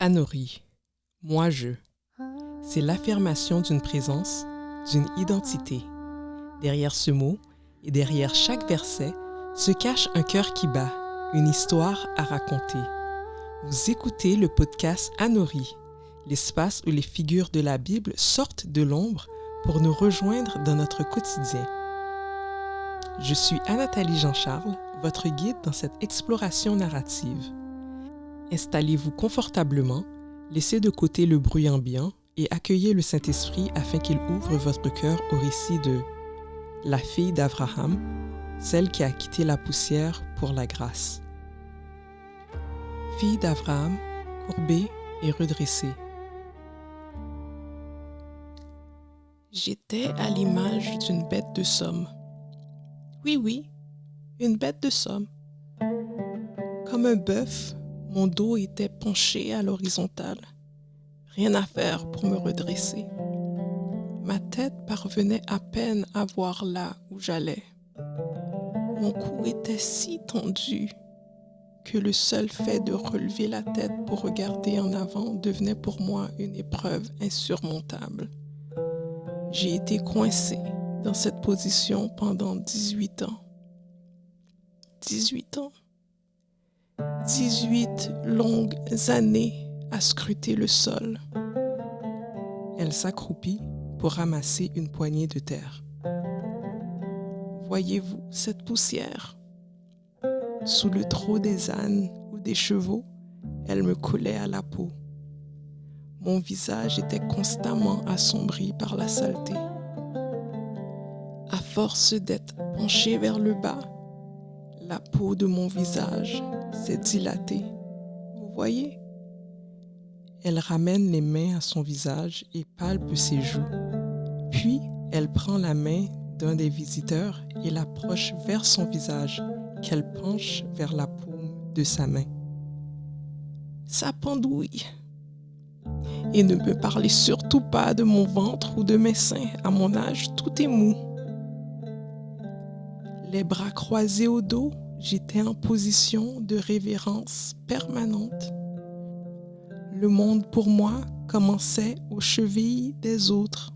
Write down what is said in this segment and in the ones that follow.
Anori, moi-je. C'est l'affirmation d'une présence, d'une identité. Derrière ce mot et derrière chaque verset se cache un cœur qui bat, une histoire à raconter. Vous écoutez le podcast Anori, l'espace où les figures de la Bible sortent de l'ombre pour nous rejoindre dans notre quotidien. Je suis Anathalie Jean-Charles, votre guide dans cette exploration narrative. Installez-vous confortablement, laissez de côté le bruit ambiant et accueillez le Saint-Esprit afin qu'il ouvre votre cœur au récit de la fille d'Abraham, celle qui a quitté la poussière pour la grâce. Fille d'Abraham, courbée et redressée. J'étais à l'image d'une bête de somme. Oui, une bête de somme. Comme un bœuf, mon dos était penché à l'horizontale. Rien à faire pour me redresser. Ma tête parvenait à peine à voir là où j'allais. Mon cou était si tendu que le seul fait de relever la tête pour regarder en avant devenait pour moi une épreuve insurmontable. J'ai été coincée dans cette position pendant 18 ans. 18 ans. 18 longues années à scruter le sol. Elle s'accroupit pour ramasser une poignée de terre. Voyez-vous cette poussière? Sous le trot des ânes ou des chevaux, elle me collait à la peau. Mon visage était constamment assombri par la saleté. À force d'être penché vers le bas, la peau de mon visage s'est dilatée. Vous voyez? Elle ramène les mains à son visage et palpe ses joues. Puis, elle prend la main d'un des visiteurs et l'approche vers son visage, qu'elle penche vers la paume de sa main. Ça pendouille. Et ne me parlez surtout pas de mon ventre ou de mes seins. À mon âge, tout est mou. Les bras croisés au dos, j'étais en position de révérence permanente. Le monde pour moi commençait aux chevilles des autres.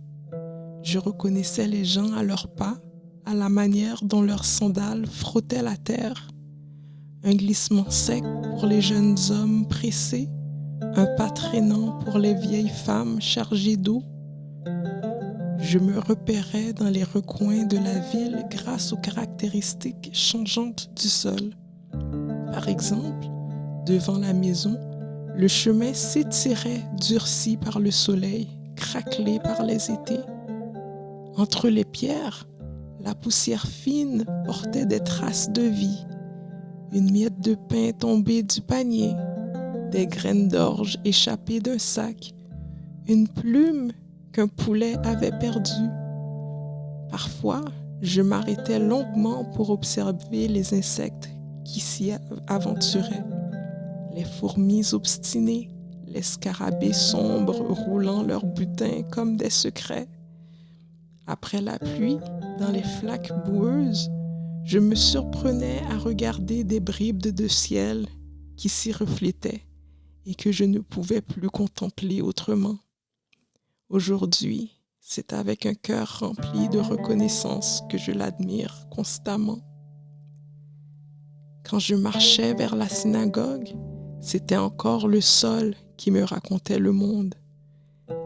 Je reconnaissais les gens à leurs pas, à la manière dont leurs sandales frottaient la terre. Un glissement sec pour les jeunes hommes pressés, un pas traînant pour les vieilles femmes chargées d'eau. Je me repérais dans les recoins de la ville grâce aux caractéristiques changeantes du sol. Par exemple, devant la maison, le chemin s'étirait durci par le soleil, craquelé par les étés. Entre les pierres, la poussière fine portait des traces de vie. Une miette de pain tombée du panier, des graines d'orge échappées d'un sac, une plume qu'un poulet avait perdue. Parfois, je m'arrêtais longuement pour observer les insectes qui s'y aventuraient. Les fourmis obstinées, les scarabées sombres roulant leur butin comme des secrets. Après la pluie, dans les flaques boueuses, je me surprenais à regarder des bribes de ciel qui s'y reflétaient et que je ne pouvais plus contempler autrement. Aujourd'hui, c'est avec un cœur rempli de reconnaissance que je l'admire constamment. Quand je marchais vers la synagogue, c'était encore le sol qui me racontait le monde.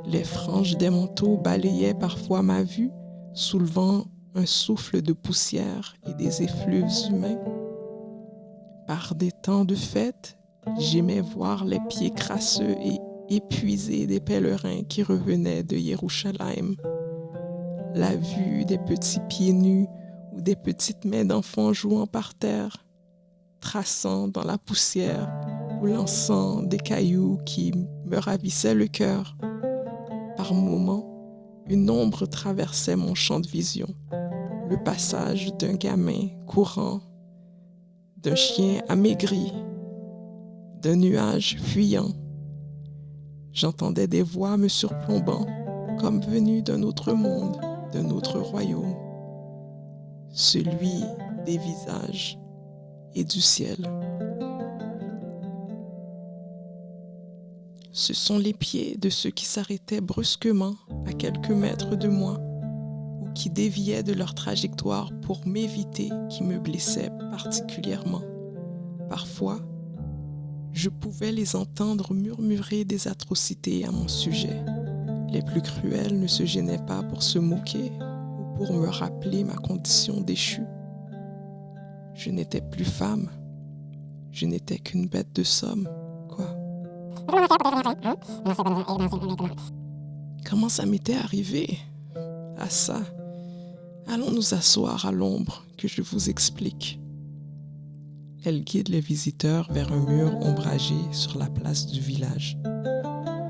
Les franges des manteaux balayaient parfois ma vue, soulevant un souffle de poussière et des effluves humains. Par des temps de fête, j'aimais voir les pieds crasseux et épuisés des pèlerins qui revenaient de Yerushalayim. La vue des petits pieds nus ou des petites mains d'enfants jouant par terre, traçant dans la poussière ou lançant des cailloux qui me ravissaient le cœur. Par moments, une ombre traversait mon champ de vision, le passage d'un gamin courant, d'un chien amaigri, d'un nuage fuyant. J'entendais des voix me surplombant, comme venues d'un autre monde, d'un autre royaume, celui des visages et du ciel. Ce sont les pieds de ceux qui s'arrêtaient brusquement à quelques mètres de moi ou qui déviaient de leur trajectoire pour m'éviter qui me blessaient particulièrement. Parfois, je pouvais les entendre murmurer des atrocités à mon sujet. Les plus cruels ne se gênaient pas pour se moquer ou pour me rappeler ma condition déchue. Je n'étais plus femme, je n'étais qu'une bête de somme, quoi. Comment ça m'était arrivé? Ah ça, allons nous asseoir à l'ombre que je vous explique. Elle guide les visiteurs vers un mur ombragé sur la place du village.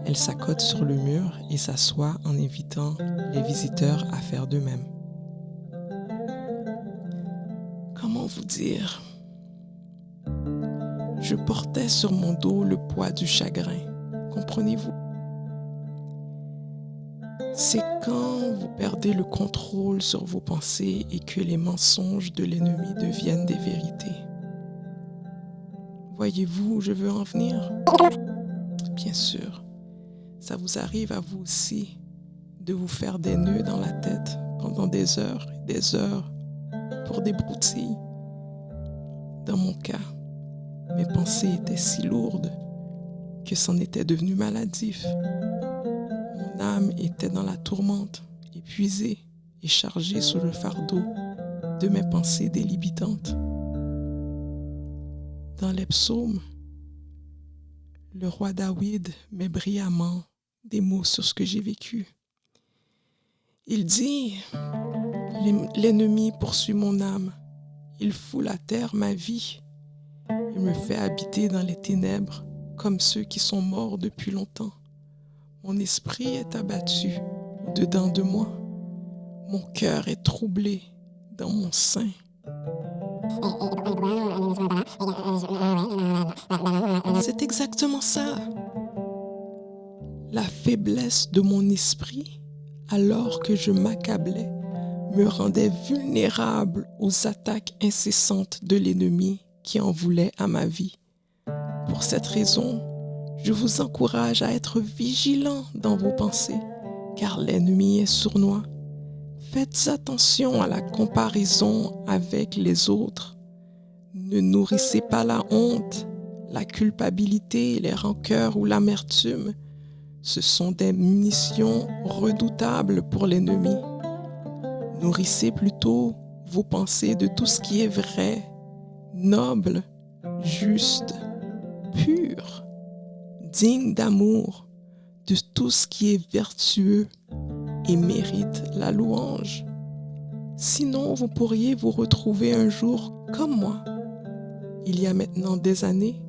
Elle s'accote sur le mur et s'assoit en invitant les visiteurs à faire de même. Comment vous dire? Je portais sur mon dos le poids du chagrin, comprenez-vous? C'est quand vous perdez le contrôle sur vos pensées et que les mensonges de l'ennemi deviennent des vérités. Voyez-vous où je veux en venir? Bien sûr, ça vous arrive à vous aussi de vous faire des nœuds dans la tête pendant des heures et des heures pour des broutilles. Dans mon cas, mes pensées étaient si lourdes que c'en était devenu maladif. Mon âme était dans la tourmente, épuisée et chargée sous le fardeau de mes pensées délibitantes. Dans les psaumes, le roi David met brillamment des mots sur ce que j'ai vécu. Il dit « L'ennemi poursuit mon âme, il fout à terre ma vie, il me fait habiter dans les ténèbres comme ceux qui sont morts depuis longtemps. Mon esprit est abattu au-dedans de moi, mon cœur est troublé dans mon sein. » C'est exactement ça. La faiblesse de mon esprit, alors que je m'accablais, me rendait vulnérable aux attaques incessantes de l'ennemi qui en voulait à ma vie. Pour cette raison, je vous encourage à être vigilants dans vos pensées, car l'ennemi est sournois. Faites attention à la comparaison avec les autres. Ne nourrissez pas la honte, la culpabilité, les rancœurs ou l'amertume. Ce sont des munitions redoutables pour l'ennemi. Nourrissez plutôt vos pensées de tout ce qui est vrai, noble, juste, pur, digne d'amour, de tout ce qui est vertueux et mérite la louange. Sinon, vous pourriez vous retrouver un jour comme moi, il y a maintenant des années,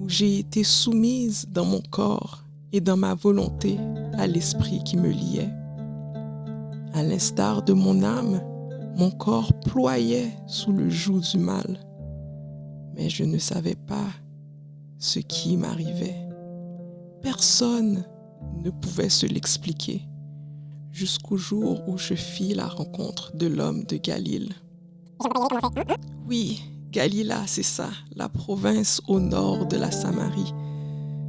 où j'ai été soumise dans mon corps et dans ma volonté à l'esprit qui me liait. À l'instar de mon âme, mon corps ployait sous le joug du mal, mais je ne savais pas ce qui m'arrivait. Personne ne pouvait se l'expliquer, jusqu'au jour où je fis la rencontre de l'homme de Galile. Oui, Galila, c'est ça, la province au nord de la Samarie.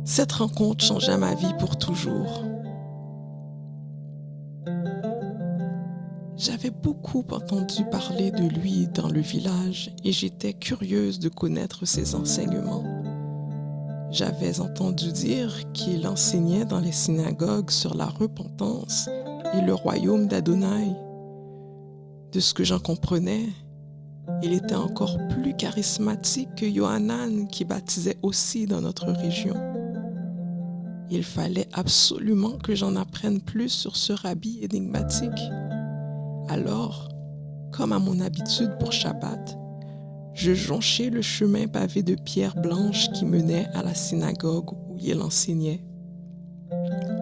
Cette rencontre changea ma vie pour toujours. J'avais beaucoup entendu parler de lui dans le village et j'étais curieuse de connaître ses enseignements. J'avais entendu dire qu'il enseignait dans les synagogues sur la repentance et le royaume d'Adonai. De ce que j'en comprenais, il était encore plus charismatique que Yohanan qui baptisait aussi dans notre région. Il fallait absolument que j'en apprenne plus sur ce rabbi énigmatique. Alors, comme à mon habitude pour Shabbat, je jonchai le chemin pavé de pierres blanches qui menait à la synagogue où il enseignait.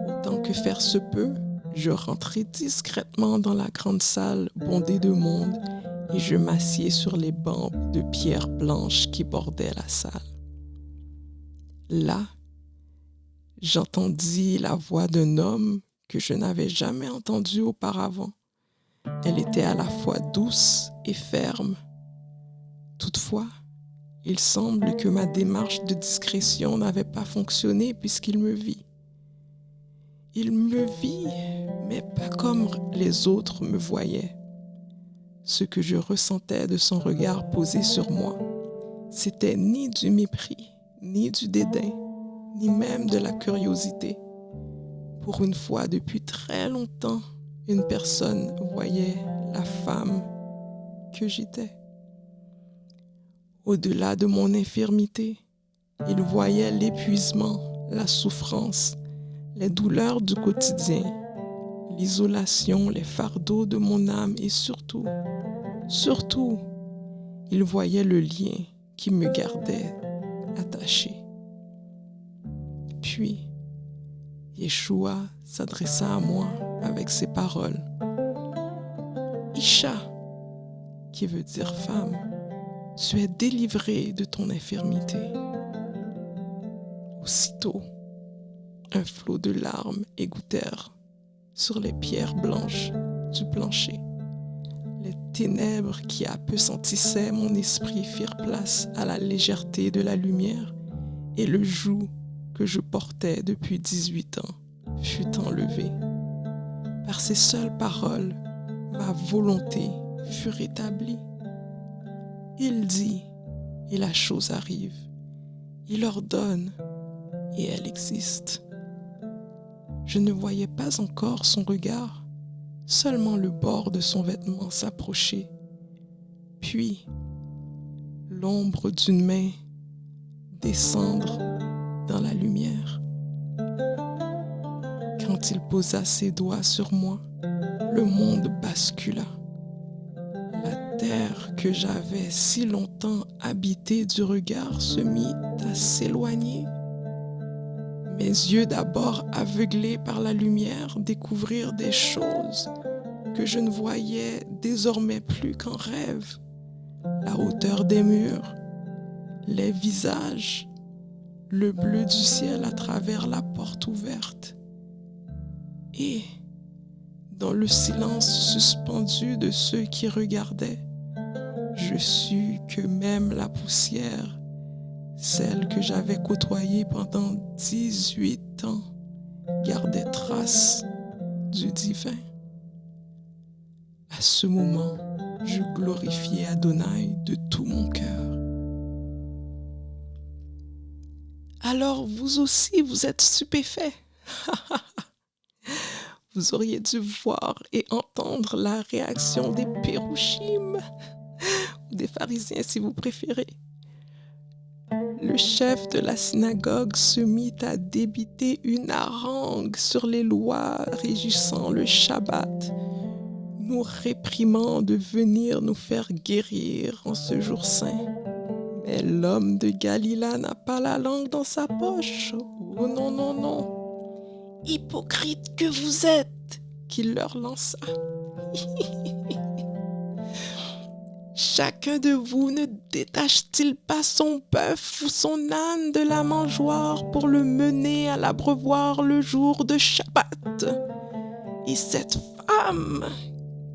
Autant que faire se peut, je rentrai discrètement dans la grande salle bondée de monde et je m'assieds sur les bancs de pierres blanches qui bordaient la salle. Là, j'entendis la voix d'un homme que je n'avais jamais entendu auparavant. Elle était à la fois douce et ferme. Toutefois, il semble que ma démarche de discrétion n'avait pas fonctionné puisqu'il me vit. Il me vit, mais pas comme les autres me voyaient. Ce que je ressentais de son regard posé sur moi, c'était ni du mépris, ni du dédain, ni même de la curiosité. Pour une fois depuis très longtemps, une personne voyait la femme que j'étais. Au-delà de mon infirmité, il voyait l'épuisement, la souffrance, les douleurs du quotidien, l'isolation, les fardeaux de mon âme et surtout, il voyait le lien qui me gardait attaché. Puis, Yeshua s'adressa à moi avec ces paroles. Isha, qui veut dire femme, tu es délivrée de ton infirmité. Aussitôt, un flot de larmes égouttèrent sur les pierres blanches du plancher. Les ténèbres qui appesantissaient mon esprit firent place à la légèreté de la lumière et le joug que je portais depuis 18 ans fut enlevé. Par ces seules paroles, ma volonté fut rétablie. Il dit, et la chose arrive. Il ordonne, et elle existe. Je ne voyais pas encore son regard, seulement le bord de son vêtement s'approcher. Puis, l'ombre d'une main descendre dans la lumière. Quand il posa ses doigts sur moi, le monde bascula. La terre que j'avais si longtemps habitée du regard se mit à s'éloigner. Mes yeux, d'abord aveuglés par la lumière, découvrirent des choses que je ne voyais désormais plus qu'en rêve. La hauteur des murs, les visages, le bleu du ciel à travers la porte ouverte. Et, dans le silence suspendu de ceux qui regardaient, je sus que même la poussière, celle que j'avais côtoyée pendant 18 ans, gardait trace du divin. À ce moment, je glorifiais Adonai de tout mon cœur. Alors vous aussi, vous êtes stupéfaits. Vous auriez dû voir et entendre la réaction des Pérouchim, ou des pharisiens si vous préférez. Le chef de la synagogue se mit à débiter une harangue sur les lois régissant le Shabbat, nous réprimant de venir nous faire guérir en ce jour saint. Mais l'homme de Galilée n'a pas la langue dans sa poche. Oh non, non, non. Hypocrite que vous êtes, qu'il leur lança. Chacun de vous ne détache-t-il pas son bœuf ou son âne de la mangeoire pour le mener à l'abreuvoir le jour de Shabbat? Et cette femme,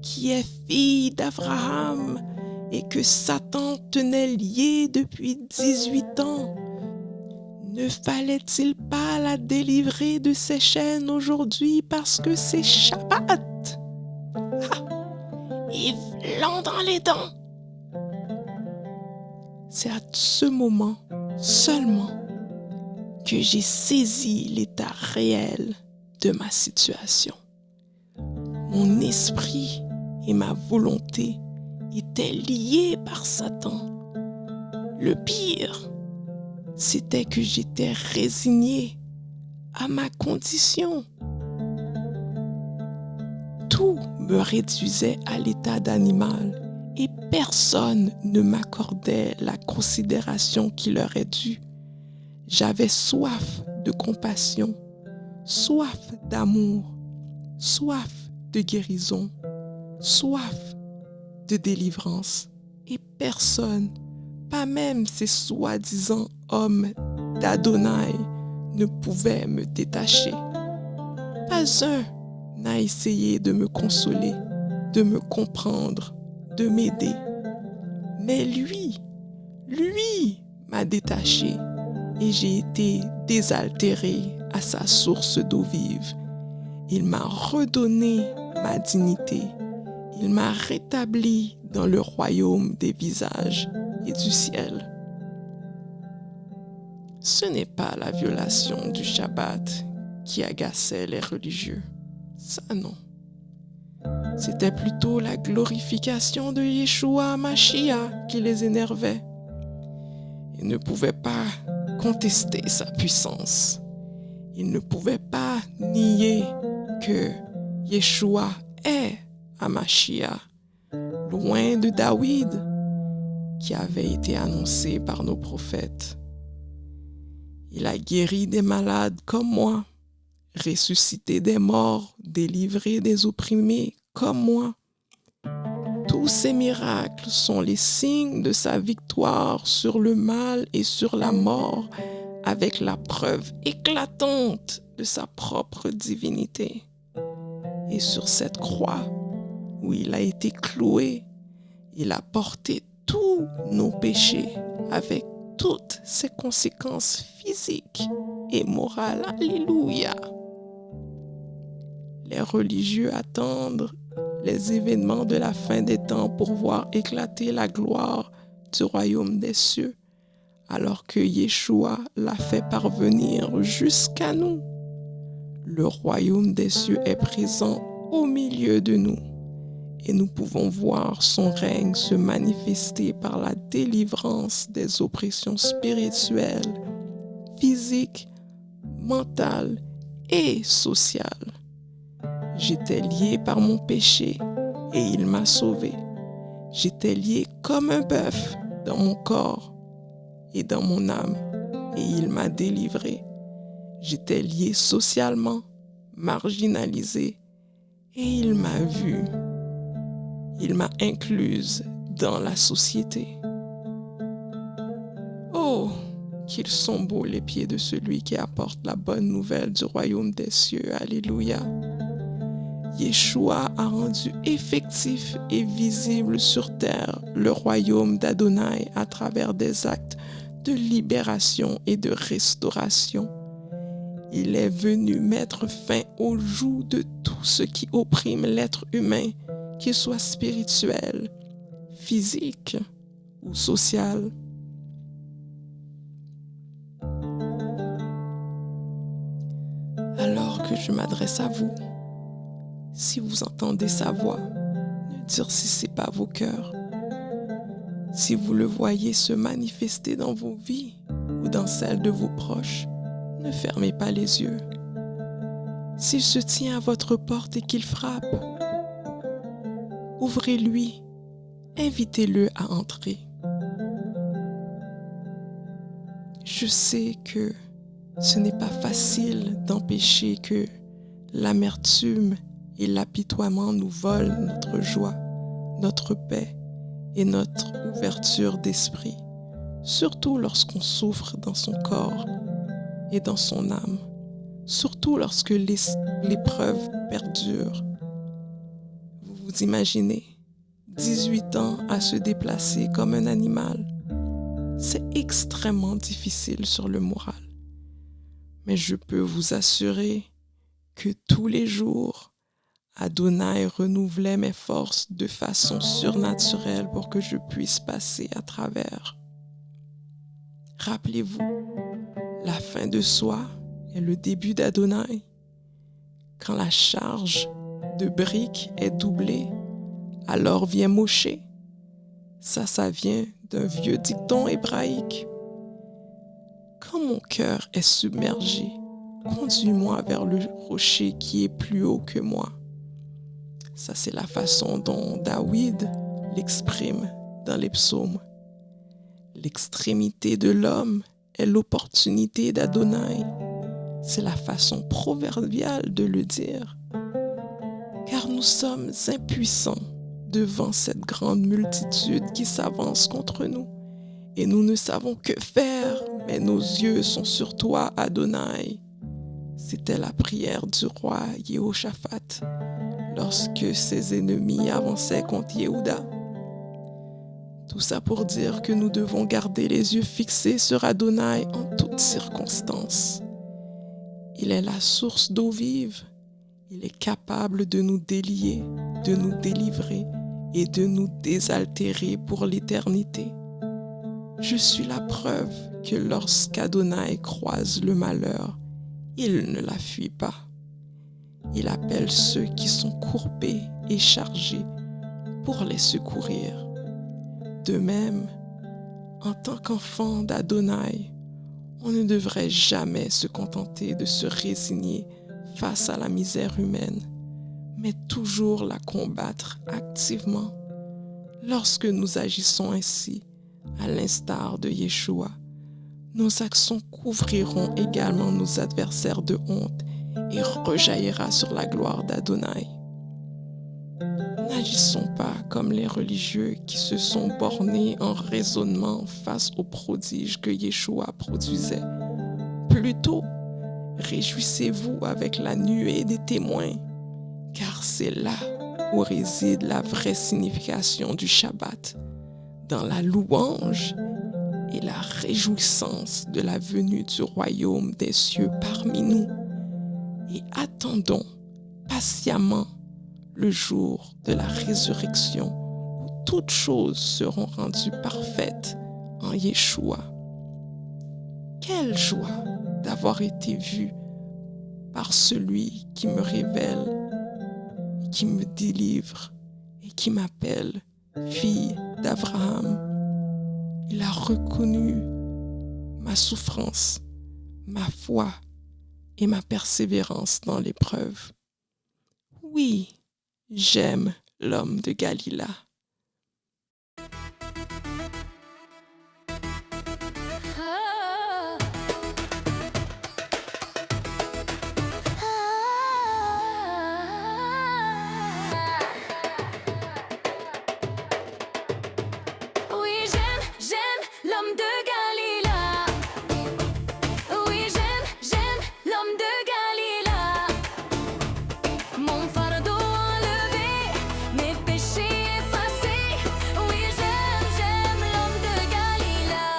qui est fille d'Abraham et que Satan tenait liée depuis 18 ans, ne fallait-il pas la délivrer de ses chaînes aujourd'hui parce que c'est Shabbat? Et v'lan dans les dents. C'est à ce moment seulement que j'ai saisi l'état réel de ma situation. Mon esprit et ma volonté étaient liés par Satan. Le pire, c'était que j'étais résigné à ma condition. Tout me réduisait à l'état d'animal et personne ne m'accordait la considération qui leur est due. J'avais soif de compassion, soif d'amour, soif de guérison, soif de délivrance et personne, pas même ces soi-disant hommes d'Adonai, ne pouvait me détacher. Pas un n'a essayé de me consoler, de me comprendre, de m'aider. Mais lui Lui m'a détaché et j'ai été désaltéré à sa source d'eau vive. Il m'a redonné ma dignité. Il m'a rétabli dans le royaume des visages et du ciel. Ce n'est pas la violation du Shabbat qui agaçait les religieux. Ça non. C'était plutôt la glorification de Yeshua Mashiach qui les énervait. Ils ne pouvaient pas contester sa puissance. Ils ne pouvaient pas nier que Yeshua est Mashiach, loin de David, qui avait été annoncé par nos prophètes. Il a guéri des malades comme moi, ressuscité des morts, délivré des opprimés comme moi. Tous ces miracles sont les signes de sa victoire sur le mal et sur la mort, avec la preuve éclatante de sa propre divinité. Et sur cette croix, où il a été cloué, il a porté tous nos péchés avec toutes ses conséquences physiques et morales. Alléluia! Les religieux attendent les événements de la fin des temps pour voir éclater la gloire du royaume des cieux, alors que Yeshua l'a fait parvenir jusqu'à nous. Le royaume des cieux est présent au milieu de nous et nous pouvons voir son règne se manifester par la délivrance des oppressions spirituelles, physiques, mentales et sociales. J'étais lié par mon péché et il m'a sauvé. J'étais lié comme un bœuf dans mon corps et dans mon âme et il m'a délivré. J'étais lié socialement, marginalisé et il m'a vu. Il m'a incluse dans la société. Oh, qu'ils sont beaux les pieds de celui qui apporte la bonne nouvelle du royaume des cieux. Alléluia. Yeshua a rendu effectif et visible sur terre le royaume d'Adonai à travers des actes de libération et de restauration. Il est venu mettre fin au joug de tout ce qui opprime l'être humain, qu'il soit spirituel, physique ou social. Alors que je m'adresse à vous, si vous entendez sa voix, ne durcissez pas vos cœurs. Si vous le voyez se manifester dans vos vies ou dans celles de vos proches, ne fermez pas les yeux. S'il se tient à votre porte et qu'il frappe, ouvrez-lui, invitez-le à entrer. Je sais que ce n'est pas facile d'empêcher que l'amertume et l'apitoiement nous volent notre joie, notre paix et notre ouverture d'esprit, surtout lorsqu'on souffre dans son corps et dans son âme, surtout lorsque l'épreuve perdure. Vous vous imaginez 18 ans à se déplacer comme un animal. C'est extrêmement difficile sur le moral. Mais je peux vous assurer que tous les jours, Adonai renouvelait mes forces de façon surnaturelle pour que je puisse passer à travers. Rappelez-vous, la fin de soi est le début d'Adonai. Quand la charge de briques est doublée, alors vient Moshe. Ça vient d'un vieux dicton hébraïque. Quand mon cœur est submergé, conduis-moi vers le rocher qui est plus haut que moi. Ça, c'est la façon dont David l'exprime dans les psaumes. L'extrémité de l'homme est l'opportunité d'Adonai. C'est la façon proverbiale de le dire. Car nous sommes impuissants devant cette grande multitude qui s'avance contre nous. Et nous ne savons que faire, mais nos yeux sont sur toi, Adonai. C'était la prière du roi Yehoshaphat lorsque ses ennemis avançaient contre Yehuda. Tout ça pour dire que nous devons garder les yeux fixés sur Adonai en toutes circonstances. Il est la source d'eau vive. Il est capable de nous délier, de nous délivrer et de nous désaltérer pour l'éternité. Je suis la preuve que lorsqu'Adonai croise le malheur, il ne la fuit pas. Il appelle ceux qui sont courbés et chargés pour les secourir. De même, en tant qu'enfant d'Adonai, on ne devrait jamais se contenter de se résigner face à la misère humaine, mais toujours la combattre activement. Lorsque nous agissons ainsi, à l'instar de Yeshua, nos actions couvriront également nos adversaires de honte et rejaillira sur la gloire d'Adonai. N'agissons pas comme les religieux qui se sont bornés en raisonnement face aux prodiges que Yeshua produisait. Plutôt, réjouissez-vous avec la nuée des témoins, car c'est là où réside la vraie signification du Shabbat, dans la louange et la réjouissance de la venue du royaume des cieux parmi nous. Et attendons patiemment le jour de la résurrection où toutes choses seront rendues parfaites en Yeshua. Quelle joie d'avoir été vu par celui qui me révèle, qui me délivre et qui m'appelle fille d'Abraham. Il a reconnu ma souffrance, ma foi et ma persévérance dans l'épreuve. Oui, j'aime l'homme de Galilée. L'homme de Galilée. Oui, j'aime l'homme de Galilée. Mon fardeau enlevé, mes péchés effacés. Oui, j'aime l'homme de Galilée.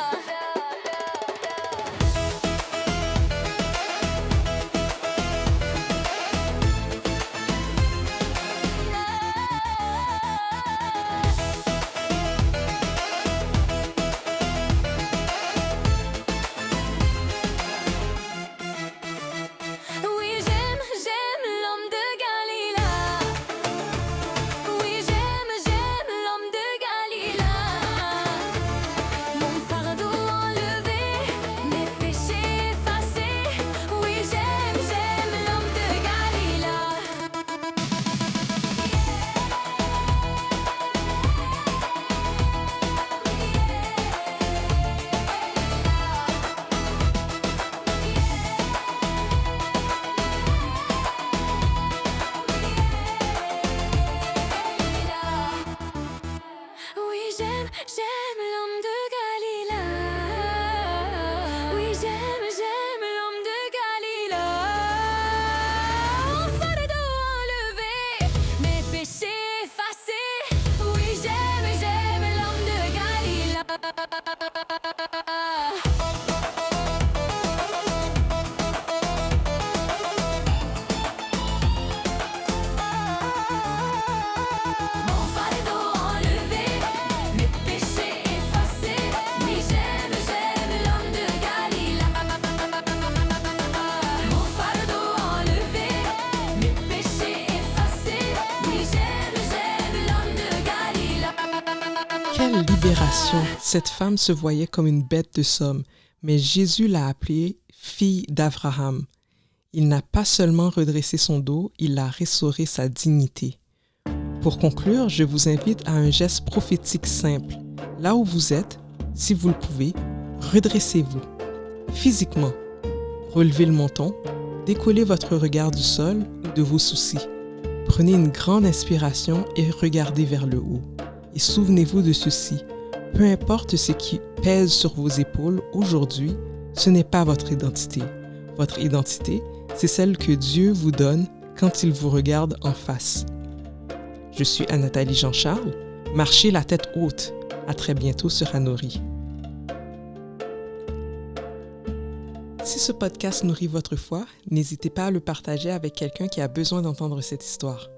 J'aime l'homme de Galilée. Oui, j'aime l'homme de Galilée. Mon fardeau enlevé, mes péchés effacés. Oui, j'aime l'homme de Galilée. Quelle libération! Cette femme se voyait comme une bête de somme, mais Jésus l'a appelée fille d'Abraham. Il n'a pas seulement redressé son dos, il a restauré sa dignité. Pour conclure, je vous invite à un geste prophétique simple. Là où vous êtes, si vous le pouvez, redressez-vous. Physiquement, relevez le menton, décollez votre regard du sol ou de vos soucis. Prenez une grande inspiration et regardez vers le haut. Et souvenez-vous de ceci, peu importe ce qui pèse sur vos épaules aujourd'hui, ce n'est pas votre identité. Votre identité, c'est celle que Dieu vous donne quand il vous regarde en face. Je suis Anne-Nathalie Jean-Charles. Marchez la tête haute. À très bientôt sur Anouri. Si ce podcast nourrit votre foi, n'hésitez pas à le partager avec quelqu'un qui a besoin d'entendre cette histoire.